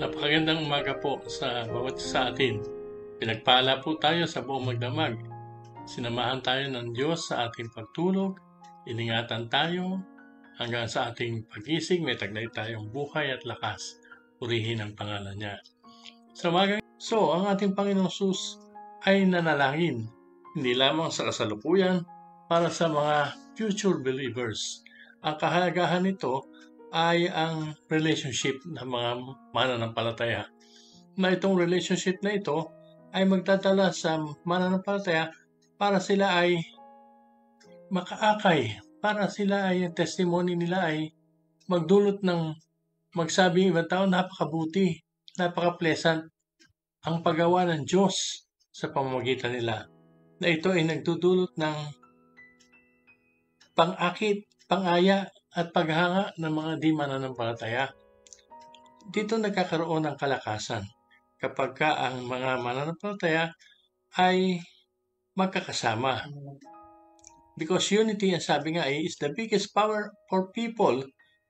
Napakagandang umaga po sa bawat isa sa atin. Pinagpala po tayo sa buong magdamag. Sinamahan tayo ng Diyos sa ating pagtulog. Iningatan tayo hanggang sa ating pagising. May taglay tayong buhay at lakas. Purihin ang pangalan niya. So, ang ating Panginoong Sus ay nanalangin. Hindi lamang sa kasalukuyan para sa mga future believers. Ang kahalagahan nito ay ang relationship ng mga mananampalataya. Na itong relationship na ito ay magdadala sa mananampalataya para sila ay makaakay, para sila ay testimony nila ay magdulot ng magsabi ibang tao, napakabuti, napaka-pleasant ang paggawa ng Diyos sa pamamagitan nila. Na ito ay nagdudulot ng pang-akit, pang-aya at paghanga ng mga di mananampalataya. Dito nagkakaroon ng kalakasan kapag ang mga mananampalataya ay magkakasama. Because unity, ang sabi nga is the biggest power for people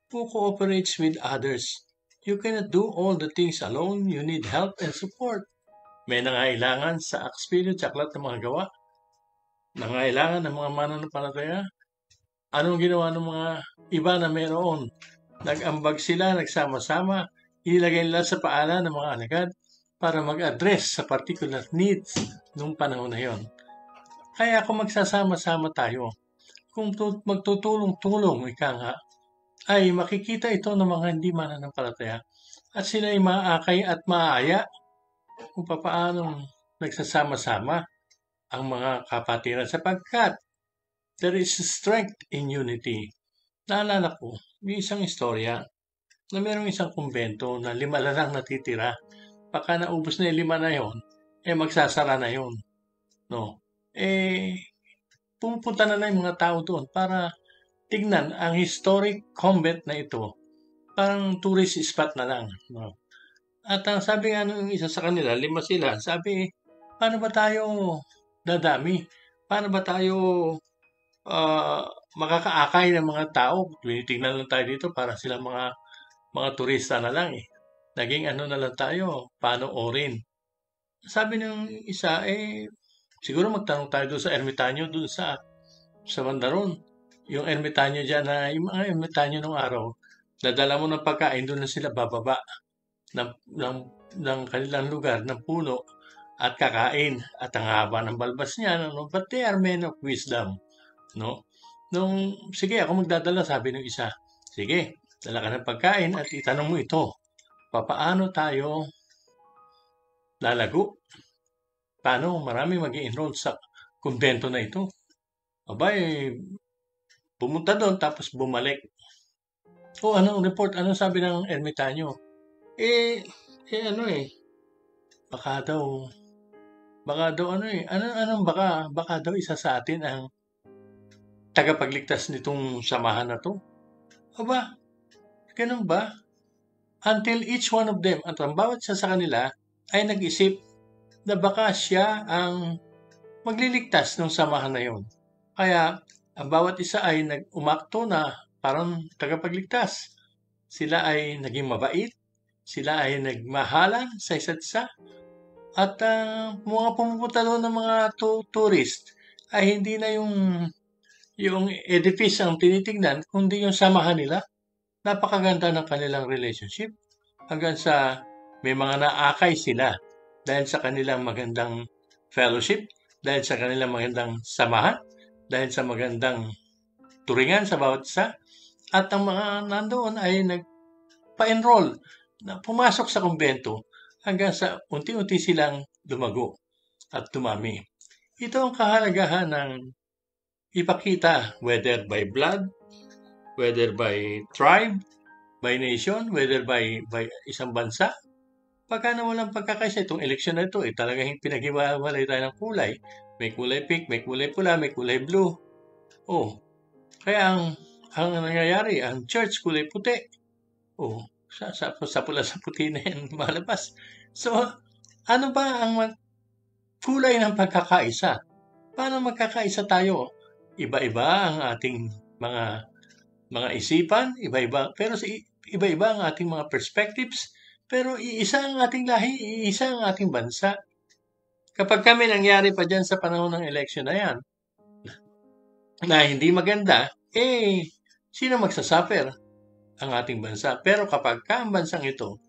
who cooperates with others. You cannot do all the things alone. You need help and support. May nangailangan sa experience, aklat ng mga gawa. Nangailangan ng mga mananampalataya. Anong ginawa ng mga iba na meron? Nag-ambag sila, nagsama-sama, ilagay nila sa paanan ng mga alagad para mag-address sa particular needs nung panahon na yon. Kaya kung magsasama-sama tayo, kung magtutulong-tulong, ika nga, ay makikita ito ng mga hindi mananampalataya at sila ay maakay at maaya kung paano nagsasama-sama ang mga kapatiran sapagkat there is strength in unity. Naalala ko, may isang istorya na mayroong isang kumbento na 5 na lang natitira. Baka naubos na yung 5 na yon, magsasara na yon. No? Pupunta na yung mga tao doon para tignan ang historic convent na ito. Parang tourist spot na lang. No? At ang sabi nga ng isa sa kanila, 5 sila, sabi, paano ba tayo dadami? Paano ba tayo makakaakay ng mga tao? Tinitingnan lang tayo dito para sila mga turista na lang Naging ano na lang tayo, panoorin. Sabi ng isa, siguro magtanong tayo doon sa ermitanyo, doon sa Mandaron. Yung ermitanyo dyan, yung mga ermitanyo nung araw, dadala mo ng pagkain, doon na sila bababa ng kanilang lugar, ng puno, at kakain. At ang haba ng balbas niya, no? But they are men of wisdom. No? Sige, ako magdadala, sabi ng isa. Sige, dala ka ng pagkain at itanong mo ito. Paano tayo lalago? Paano marami mag-i-enroll sa kumbento na ito? Abay, pumunta doon tapos bumalik. Anong report? Anong sabi ng ermitanyo? Baka daw isa sa atin ang tagapagligtas nitong samahan na to. Aba, ganun ba? Until each one of them, at ang bawat isa sa kanila, ay nag-isip na baka siya ang magliligtas ng samahan na yon. Kaya, ang bawat isa ay umakto na parang tagapagligtas. Sila ay naging mabait, sila ay nagmahalan sa isa't isa, at mga pumupunta doon ng mga tourist ay hindi na yung edifice ang tinitingnan, kundi yung samahan nila. Napakaganda ng kanilang relationship hanggang sa may mga naakay sila dahil sa kanilang magandang fellowship, dahil sa kanilang magandang samahan, dahil sa magandang turingan sa bawat isa. At ang mga nandoon ay nagpa-enroll na pumasok sa kumbento hanggang sa unti-unti silang lumago at dumami. Ito ang kahalagahan ng ipakita, whether by blood, whether by tribe, by nation, whether by isang bansa. Pagka na walang pagkakaisa, itong eleksyon na ito, talagang pinag-iwalay tayo ng kulay. May kulay pink, may kulay pula, may kulay blue. Kaya ang nangyayari, ang church kulay puti. Sa pula sa puti na yan malabas. So, ano ba ang kulay ng pagkakaisa? Paano magkakaisa tayo? Iba-iba ang ating mga isipan, iba-iba, pero iba-iba ang ating mga perspectives, Pero iisa ang ating lahi, iisa ang ating bansa. Kapag kami nangyari pa dyan sa panahon ng eleksyon na yan, na hindi maganda, sino magsasuffer? Ang ating bansa. Pero kapag ang bansang ito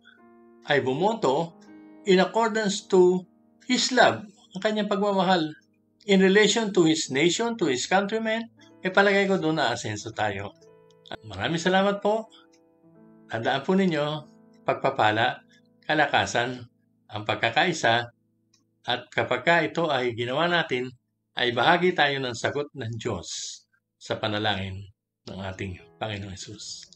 ay bumoto in accordance to His love, ang kanyang pagmamahal, in relation to His nation, to His countrymen, palagay ko doon na asenso tayo. Maraming salamat po. Tandaan po ninyo, pagpapala, kalakasan, ang pagkakaisa, at kapag ito ay ginawa natin, ay bahagi tayo ng sagot ng Diyos sa panalangin ng ating Panginoong Hesus.